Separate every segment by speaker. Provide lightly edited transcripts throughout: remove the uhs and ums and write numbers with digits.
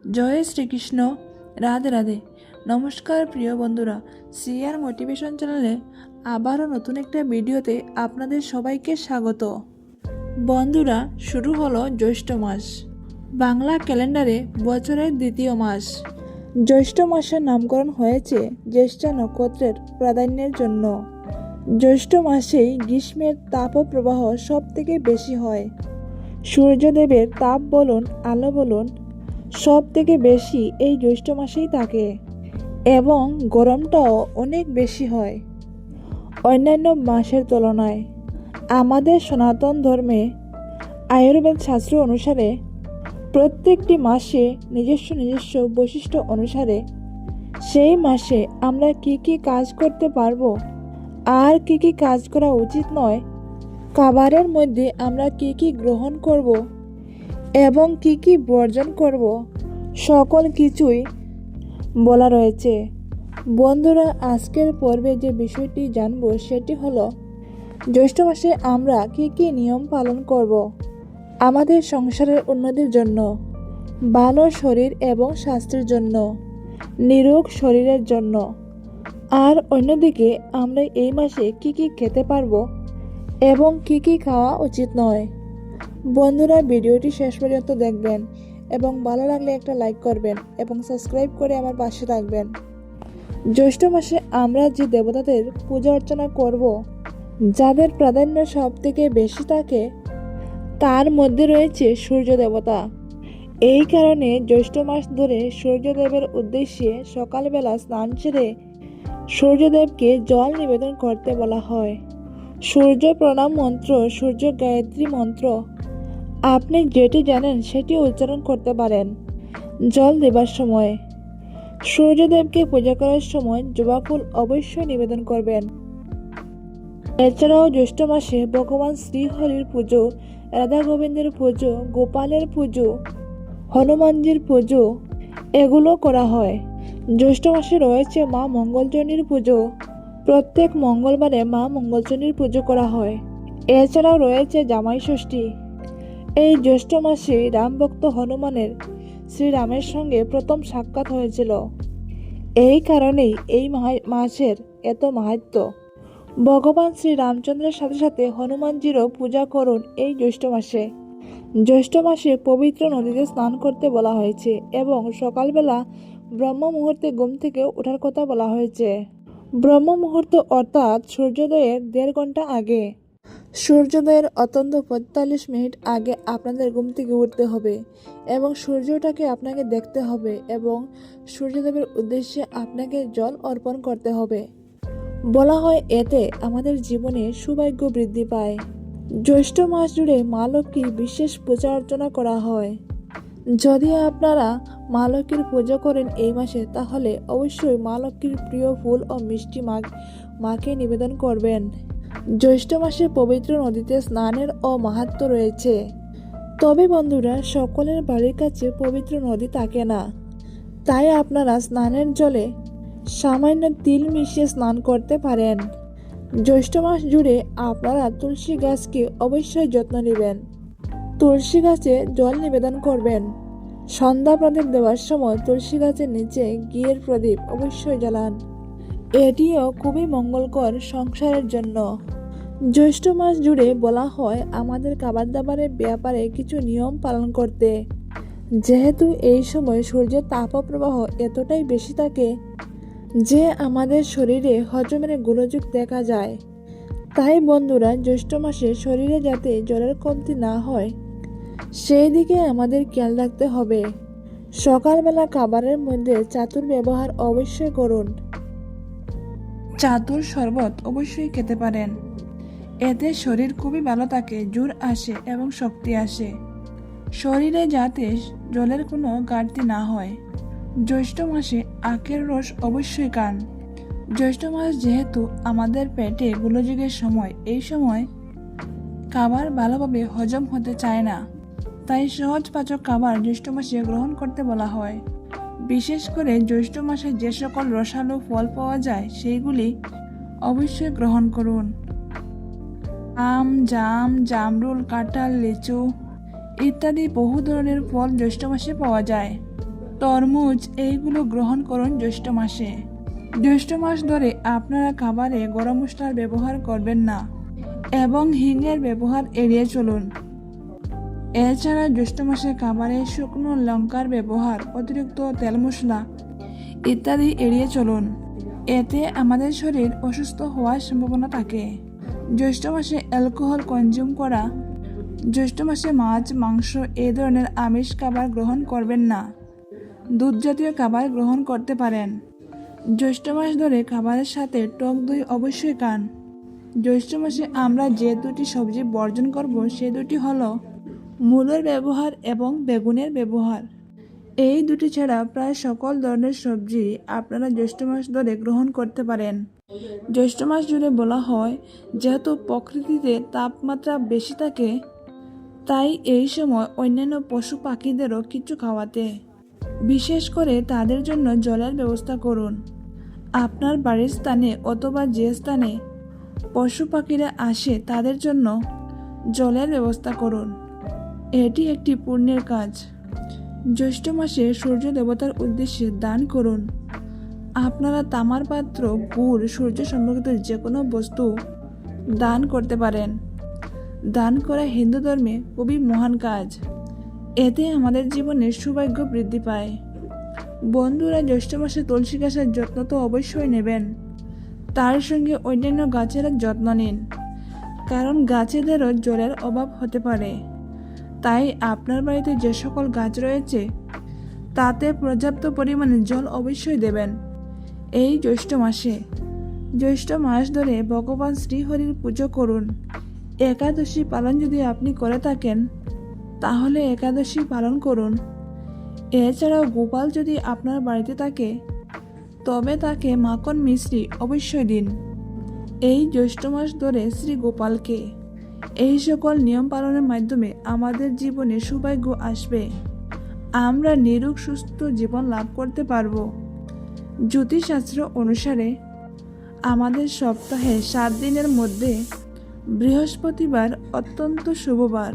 Speaker 1: জয় শ্রীকৃষ্ণ। রাধে রাধে। নমস্কার প্রিয় বন্ধুরা, সিআর মোটিভেশন চ্যানেলে আবারও নতুন একটা ভিডিওতে আপনাদের সবাইকে স্বাগত। বন্ধুরা, শুরু হলো জ্যৈষ্ঠ মাস। বাংলা ক্যালেন্ডারে বছরের দ্বিতীয় মাস। জ্যৈষ্ঠ মাসের নামকরণ হয়েছে জ্যেষ্ঠা নক্ষত্রের প্রাধান্যের জন্য। জ্যৈষ্ঠ মাসেই গ্রীষ্মের তাপপ্রবাহ সব থেকে বেশি হয়। সূর্যদেবের তাপ বলুন, আলো বলুন, সব থেকে বেশি এই জ্যৈষ্ঠ মাসেই থাকে এবং গরমটাও অনেক বেশি হয় অন্যান্য মাসের তুলনায়। আমাদের সনাতন ধর্মে আয়ুর্বেদ শাস্ত্র অনুসারে প্রত্যেকটি মাসে নিজস্ব বৈশিষ্ট্য অনুসারে সেই মাসে আমরা কি কাজ করতে পারবো আর কি কাজ করা উচিত নয়, খাবারের মধ্যে আমরা কি গ্রহণ করব এবং কি বর্জন করব, সকল কিছুই বলা রয়েছে। বন্ধুরা, আজকের পর্বে যে বিষয়টি জানবো সেটি হলো জ্যৈষ্ঠ মাসে আমরা কি নিয়ম পালন করব আমাদের সংসারের উন্নতির জন্য, ভালো শরীর এবং স্বাস্থ্যের জন্য, নিরোগ শরীরের জন্য। আর অন্যদিকে আমরা এই মাসে কি খেতে পারবো এবং কি খাওয়া উচিত নয়। বন্ধুরা, ভিডিওটি শেষ পর্যন্ত দেখবেন এবং ভালো লাগলে একটা লাইক করবেন এবং সাবস্ক্রাইব করে আমার পাশে থাকবেন। জ্যৈষ্ঠ মাসে আমরা যে দেবতাদের পূজা অর্চনা করব, যাদের প্রাধান্য সব থেকে বেশি থাকে, তার মধ্যে রয়েছে সূর্য দেবতা। এই কারণে জ্যৈষ্ঠ মাস ধরে সূর্যদেবের উদ্দেশ্যে সকালবেলা স্নান সেরে সূর্যদেবকে জল নিবেদন করতে বলা হয়। সূর্য প্রণাম মন্ত্র, সূর্য গায়ত্রী মন্ত্র আপনি যেটি জানেন সেটি উচ্চারণ করতে পারেন জল দেবার সময়। সূর্যদেবকে পূজা করার সময় জবা ফুল অবশ্যই নিবেদন করবেন। এছাড়াও জ্যৈষ্ঠ মাসে ভগবান শ্রীহরির পুজো, রাধা গোবিন্দের পুজো, গোপালের পুজো, হনুমানজির পুজো এগুলো করা হয়। জ্যৈষ্ঠ মাসে রয়েছে মা মঙ্গলচণ্ডীর পুজো। প্রত্যেক মঙ্গলবারে মা মঙ্গলচণ্ডীর পুজো করা হয়। এছাড়াও রয়েছে জামাই ষষ্ঠী। এই জ্যৈষ্ঠ মাসে রামভক্ত হনুমানের শ্রীরামের সঙ্গে প্রথম সাক্ষাৎ হয়েছিল। এই কারণেই এই মাসের এত মাহাত্ম্য। ভগবান শ্রী রামচন্দ্রের সাথে সাথে হনুমানজিরও পূজা করুন এই জ্যৈষ্ঠ মাসে। জ্যৈষ্ঠ মাসে পবিত্র নদীতে স্নান করতে বলা হয়েছে এবং সকালবেলা ব্রহ্ম মুহূর্তে ঘুম থেকে ওঠার কথা বলা হয়েছে। ব্রহ্ম মুহূর্ত অর্থাৎ সূর্যোদয়ের 1.5 ঘন্টা আগে। সূর্যোদয়ের অত্যন্ত 45 মিনিট আগে আপনাদের ঘুম থেকে উঠতে হবে এবং সূর্যটাকে আপনাকে দেখতে হবে এবং সূর্যদেবের উদ্দেশ্যে আপনাকে জল অর্পণ করতে হবে। বলা হয় এতে আমাদের জীবনে সৌভাগ্য বৃদ্ধি পায়। জ্যৈষ্ঠ মাস জুড়ে মা লক্ষ্মীর বিশেষ পূজা অর্চনা করা হয়। যদি আপনারা মা লক্ষ্মীর পুজো করেন এই মাসে, তাহলে অবশ্যই মা লক্ষ্মীর প্রিয় ফুল ও মিষ্টি মাকে নিবেদন করবেন। জ্যৈষ্ঠ মাসে পবিত্র নদীতে স্নানের মাহাত্ম্য রয়েছে। তবে বন্ধুরা, সকলের বাড়ির কাছে পবিত্র নদী থাকে না, তাই আপনারা স্নানের জলে সামান্য তিল মিশিয়ে স্নান করতে পারেন। জ্যৈষ্ঠ মাস জুড়ে আপনারা তুলসী গাছকে অবশ্যই যত্ন নেবেন। তুলসী গাছে জল নিবেদন করবেন। সন্ধ্যা প্রদীপ দেওয়ার সময় তুলসী গাছের নিচে ঘিয়ের প্রদীপ অবশ্যই জ্বালান। এটিও খুবই মঙ্গলকর সংসারের জন্য। জ্যৈষ্ঠ মাস জুড়ে বলা হয় আমাদের খাবার দাবারের ব্যাপারে কিছু নিয়ম পালন করতে। যেহেতু এই সময় সূর্যের তাপপ্রবাহ এতটাই বেশি থাকে যে আমাদের শরীরে হজমের গোলযোগ দেখা যায়, তাই বন্ধুরা, জ্যৈষ্ঠ মাসে শরীরে যাতে জলের কমতি না হয় সেই দিকে আমাদের খেয়াল রাখতে হবে। সকালবেলা খাবারের মধ্যে চাতুর ব্যবহার অবশ্যই করুন। চাতুর শরবত অবশ্যই খেতে পারেন। এতে শরীর খুবই ভালো থাকে, জোর আসে এবং শক্তি আসে। শরীরে যাতে জলের কোনো ঘাটতি না হয়। জ্যৈষ্ঠ মাসে আখের রস অবশ্যই খান। জ্যৈষ্ঠ মাস যেহেতু আমাদের পেটে গোলযোগের সময়, এই সময় খাবার ভালোভাবে হজম হতে চায় না, তাই সহজ পাচক খাবার জ্যৈষ্ঠ মাসে গ্রহণ করতে বলা হয়। বিশেষ করে জ্যৈষ্ঠ মাসে যে সকল রসালো ফল পাওয়া যায় সেইগুলি অবশ্যই গ্রহণ করুন। আম, জাম, জামরুল, কাঁঠাল, লিচু ইত্যাদি বহু ধরনের ফল জ্যৈষ্ঠ মাসে পাওয়া যায়। তরমুজ এইগুলো গ্রহণ করুন জ্যৈষ্ঠ মাসে। জ্যৈষ্ঠ মাস ধরে আপনারা খাবারে গরম মশলার ব্যবহার করবেন না এবং হিঙের ব্যবহার এড়িয়ে চলুন। এছাড়া জ্যৈষ্ঠ মাসে খাবারে শুকনো লঙ্কার ব্যবহার, অতিরিক্ত তেল মশলা ইত্যাদি এড়িয়ে চলুন। এতে আমাদের শরীর অসুস্থ হওয়ার সম্ভাবনা থাকে। জ্যৈষ্ঠ মাসে অ্যালকোহল কনজিউম করা, জ্যৈষ্ঠ মাসে মাছ, মাংস এই ধরনের আমিষ খাবার গ্রহণ করবেন না। দুধ জাতীয় খাবার গ্রহণ করতে পারেন। জ্যৈষ্ঠ মাস ধরে খাবারের সাথে টক দই অবশ্যই খান। জ্যৈষ্ঠ মাসে আমরা যে দুটি সবজি বর্জন করব সে দুটি হলো মূলের ব্যবহার এবং বেগুনের ব্যবহার। এই দুটি ছাড়া প্রায় সকল ধরনের সবজি আপনারা জ্যৈষ্ঠ মাস ধরে গ্রহণ করতে পারেন। জ্যৈষ্ঠ মাস জুড়ে বলা হয়, যেহেতু প্রকৃতিতে তাপমাত্রা বেশি থাকে তাই এই সময় অন্যান্য পশু পাখিদেরও কিছু খাওয়াতে, বিশেষ করে তাদের জন্য জলের ব্যবস্থা করুন। আপনার বাড়ির স্থানে অথবা যে স্থানে পশু পাখিরা আসে তাদের জন্য জলের ব্যবস্থা করুন। এটি একটি পুণ্যের কাজ। জ্যৈষ্ঠ মাসে সূর্য দেবতার উদ্দেশ্যে দান করুন। আপনারা তামার পাত্র, গুড়, সূর্য সম্পর্কিত যে কোনো বস্তু দান করতে পারেন। দান করা হিন্দু ধর্মে খুবই মহান কাজ। এতে আমাদের জীবনের সৌভাগ্য বৃদ্ধি পায়। বন্ধুরা, জ্যৈষ্ঠ মাসে তুলসী গাছের যত্ন তো অবশ্যই নেবেন, তার সঙ্গে অন্যান্য গাছের যত্ন নিন, কারণ গাছেদেরও জলের অভাব হতে পারে। তাই আপনার বাড়িতে যে সকল গাছ রয়েছে তাতে পর্যাপ্ত পরিমাণে জল অবশ্যই দেবেন। এই জ্যৈষ্ঠ মাসে, জ্যৈষ্ঠ মাস ধরে ভগবান শ্রীহরির পুজো করুন। একাদশী পালন যদি আপনি করে থাকেন তাহলে একাদশী পালন করুন। এছাড়াও গোপাল যদি আপনার বাড়িতে থাকে তবে তাকে মাখন মিশ্রি অবশ্যই দিন। এই জ্যৈষ্ঠ মাস ধরে শ্রী গোপালকে এই সকল নিয়ম পালনের মাধ্যমে আমাদের জীবনে সৌভাগ্য আসবে। আমরা নিরোগ সুস্থ জীবন লাভ করতে পারব। জ্যোতিষশাস্ত্র অনুসারে আমাদের সপ্তাহে 7 দিনের মধ্যে বৃহস্পতিবার অত্যন্ত শুভবার।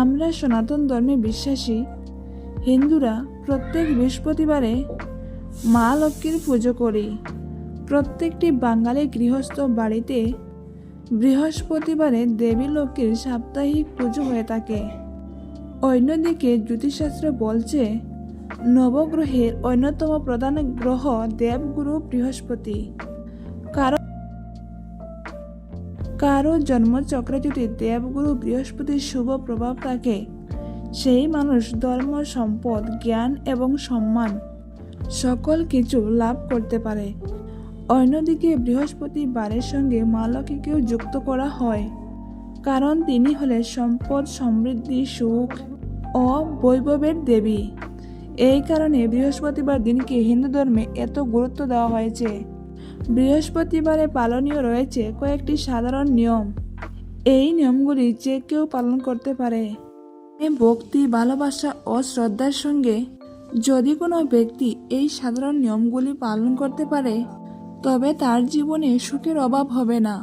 Speaker 1: আমরা সনাতন ধর্মে বিশ্বাসী হিন্দুরা প্রত্যেক বৃহস্পতিবারে মা লক্ষ্মীর পুজো করি। প্রত্যেকটি বাঙালি গৃহস্থ বাড়িতে বৃহস্পতিবারে দেবী লক্ষ্মীর সাপ্তাহিক পুজো হয়ে থাকে। অন্যদিকে জ্যোতিষশাস্ত্র বলছে নবগ্রহের অন্যতম প্রধান গ্রহ দেবগুরু বৃহস্পতি। কারো জন্মচক্রে যদি দেবগুরু বৃহস্পতির শুভ প্রভাব থাকে সেই মানুষ ধর্ম, সম্পদ, জ্ঞান এবং সম্মান সকল কিছু লাভ করতে পারে। অন্যদিকে বৃহস্পতিবারের সঙ্গে মা লক্ষ্মীকেও যুক্ত করা হয়, কারণ তিনি হলেন সম্পদ, সমৃদ্ধি, সুখ ও বৈভবের দেবী। এই কারণে বৃহস্পতিবার দিনকে হিন্দু ধর্মে এত গুরুত্ব দেওয়া হয়েছে। বৃহস্পতিবারে পালনীয় রয়েছে কয়েকটি সাধারণ নিয়ম। এই নিয়মগুলি যে কেউ পালন করতে পারে। ভক্তি, ভালোবাসা ও শ্রদ্ধার সঙ্গে যদি কোনো ব্যক্তি এই সাধারণ নিয়মগুলি পালন করতে পারে তবে তার জীবনে সুখের অভাব হবে না।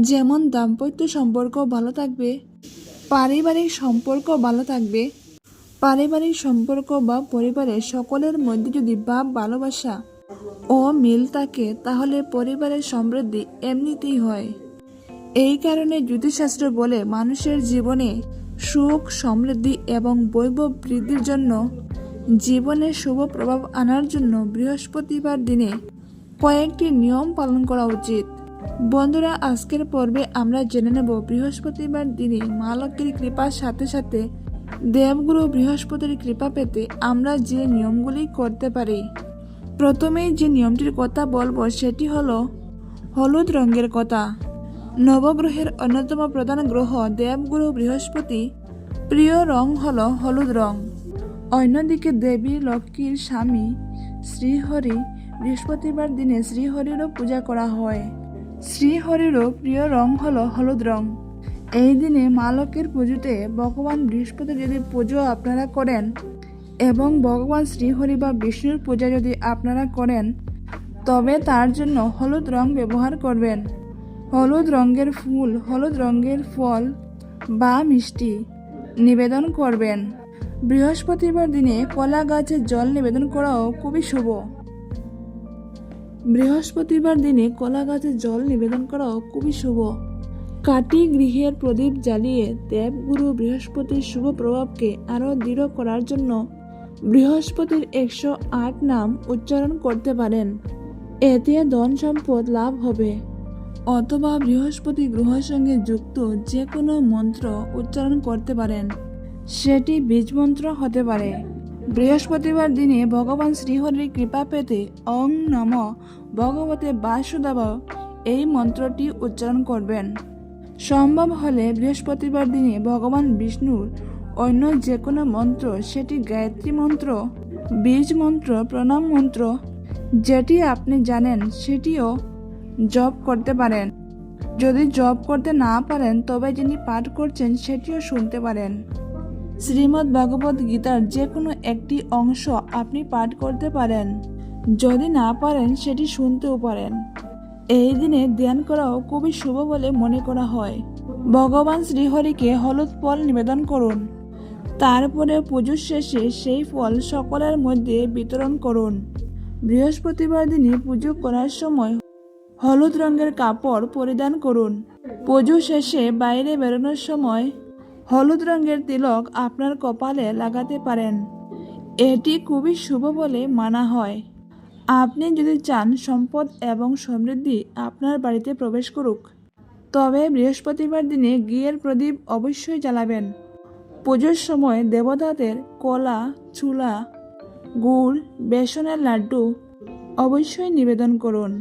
Speaker 1: যেমন দাম্পত্য সম্পর্ক ভালো থাকবে, পারিবারিক সম্পর্ক ভালো থাকবে। পারিবারিক সম্পর্ক বা পরিবারের সকলের মধ্যে যদি ভাব, ভালোবাসা ও মিল থাকে তাহলে পরিবারের সমৃদ্ধি এমনিতেই হয়। এই কারণে জ্যোতিষশাস্ত্র বলে মানুষের জীবনে সুখ, সমৃদ্ধি এবং বৈভব বৃদ্ধির জন্য, জীবনে শুভ প্রভাব আনার জন্য বৃহস্পতিবার দিনে কয়েকটি নিয়ম পালন করা উচিত। বন্ধুরা, আজকের পর্বে আমরা জেনে নেব বৃহস্পতিবার দিনে মা লক্ষ্মীর কৃপার সাথে সাথে দেবগুরু বৃহস্পতির কৃপা পেতে আমরা যে নিয়মগুলি করতে পারি। প্রথমেই যে নিয়মটির কথা বলবো সেটি হলো হলুদ রঙের কথা। নবগ্রহের অন্যতম প্রধান গ্রহ দেবগুরু বৃহস্পতি প্রিয় রং হলো হলুদ রং। অন্যদিকে দেবী লক্ষ্মীর স্বামী শ্রীহরি বৃহস্পতিবার দিনে শ্রীহরিরও পূজা করা হয়। শ্রীহরিরও প্রিয় রং হলো হলুদ রং। এই দিনে মা লক্ষ্মীর পুজোতে ভগবান বৃহস্পতির যদি পুজো আপনারা করেন এবং ভগবান শ্রীহরি বা বিষ্ণুর পূজা যদি আপনারা করেন তবে তার জন্য হলুদ রং ব্যবহার করবেন। হলুদ রঙের ফুল, হলুদ রঙের ফল বা মিষ্টি নিবেদন করবেন। বৃহস্পতিবার দিনে কলা গাছে জল নিবেদন করাও খুবই শুভ। বৃহস্পতিবার দিনে কলা গাছে জল নিবেদন করাও খুবই শুভ। কাটি গৃহের প্রদীপ জ্বালিয়ে দেবগুরু বৃহস্পতির শুভ প্রভাবকে আরও দৃঢ় করার জন্য বৃহস্পতির 108 নাম উচ্চারণ করতে পারেন। এতে ধন সম্পদ লাভ হবে। অথবা বৃহস্পতি গ্রহের সঙ্গে যুক্ত যে কোনো মন্ত্র উচ্চারণ করতে পারেন, সেটি বীজ মন্ত্র হতে পারে। বৃহস্পতিবার দিনে ভগবান শ্রীহরির কৃপা পেতে ওং নমঃ ভগবতে বাসুদেবায় এই মন্ত্রটি উচ্চারণ করবেন। সম্ভব হলে বৃহস্পতিবার দিনে ভগবান বিষ্ণুর অন্য যে কোনো মন্ত্র, সেটি গায়ত্রী মন্ত্র, বীজ মন্ত্র, প্রণাম মন্ত্র যেটি আপনি জানেন সেটিও জপ করতে পারেন। যদি জপ করতে না পারেন তবে যিনি পাঠ করছেন সেটিও শুনতে পারেন। শ্রীমদ্ ভাগবত গীতার যে কোনো একটি অংশ আপনি পাঠ করতে পারেন। যদি না পারেন সেটি শুনতেও পারেন। এই দিনে ধ্যান করাও খুবই শুভ বলে মনে করা হয়। ভগবান শ্রীহরিকে হলুদ ফল নিবেদন করুন। তারপরে পুজোর শেষে সেই ফল সকলের মধ্যে বিতরণ করুন। বৃহস্পতিবার দিনে পুজো করার সময় হলুদ রঙের কাপড় পরিধান করুন। পুজো শেষে বাইরে বেরোনোর সময় হলুদ রঙের তিলক আপনার কপালে লাগাতে পারেন। এটি খুবই শুভ বলে মানা হয়। আপনি যদি চান সম্পদ এবং সমৃদ্ধি আপনার বাড়িতে প্রবেশ করুক, তবে বৃহস্পতিবার দিনে ঘিয়ের প্রদীপ অবশ্যই জ্বালাবেন। পুজোর সময় দেবতাদের কলা, চুলা, গুড়, বেসনের লাড্ডু অবশ্যই নিবেদন করুন।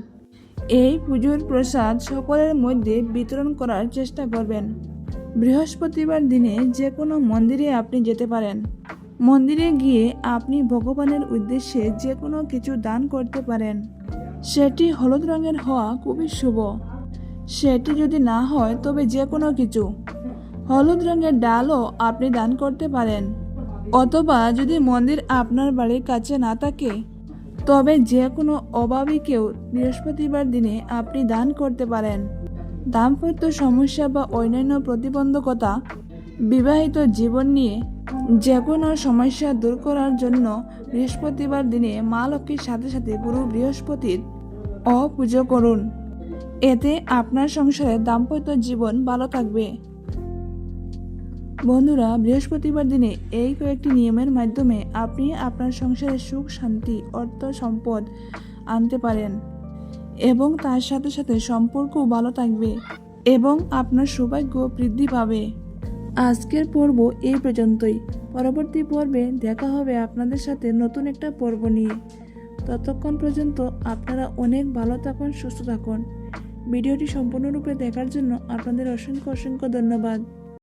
Speaker 1: এই পুজোর প্রসাদ সকলের মধ্যে বিতরণ করার চেষ্টা করবেন। বৃহস্পতিবার দিনে যে কোনো মন্দিরে আপনি যেতে পারেন। মন্দিরে গিয়ে আপনি ভগবানের উদ্দেশ্যে যে কোনো কিছু দান করতে পারেন। সেটি হলুদ রঙের হওয়া খুবই শুভ। সেটি যদি না হয় তবে যে কোনো কিছু, হলুদ রঙের ডালও আপনি দান করতে পারেন। অথবা যদি মন্দির আপনার বাড়ির কাছে না থাকে তবে যে কোনো অভাবীকেও বৃহস্পতিবার দিনে আপনি দান করতে পারেন। দাম্পত্য সমস্যা বা অন্যান্য প্রতিবন্ধকতা, বিবাহিত জীবন নিয়ে যে কোনো সমস্যা দূর করার জন্য বৃহস্পতিবার দিনে মা লক্ষ্মীর সাথে সাথে গুরু বৃহস্পতির পুজো করুন। এতে আপনার সংসারে দাম্পত্য জীবন ভালো থাকবে। বন্ধুরা, বৃহস্পতিবার দিনে এই কয়েকটি নিয়মের মাধ্যমে আপনি আপনার সংসারে সুখ, শান্তি, অর্থ, সম্পদ আনতে পারেন এবং তার সাথে সাথে সম্পর্কও ভালো থাকবে এবং আপনার সৌভাগ্য বৃদ্ধি পাবে। আজকের পর্ব এই পর্যন্তই। পরবর্তী পর্বে দেখা হবে আপনাদের সাথে নতুন একটা পর্ব নিয়ে। ততক্ষণ পর্যন্ত আপনারা অনেক ভালো থাকুন, সুস্থ থাকুন। ভিডিওটি সম্পূর্ণরূপে দেখার জন্য আপনাদের অসংখ্য ধন্যবাদ।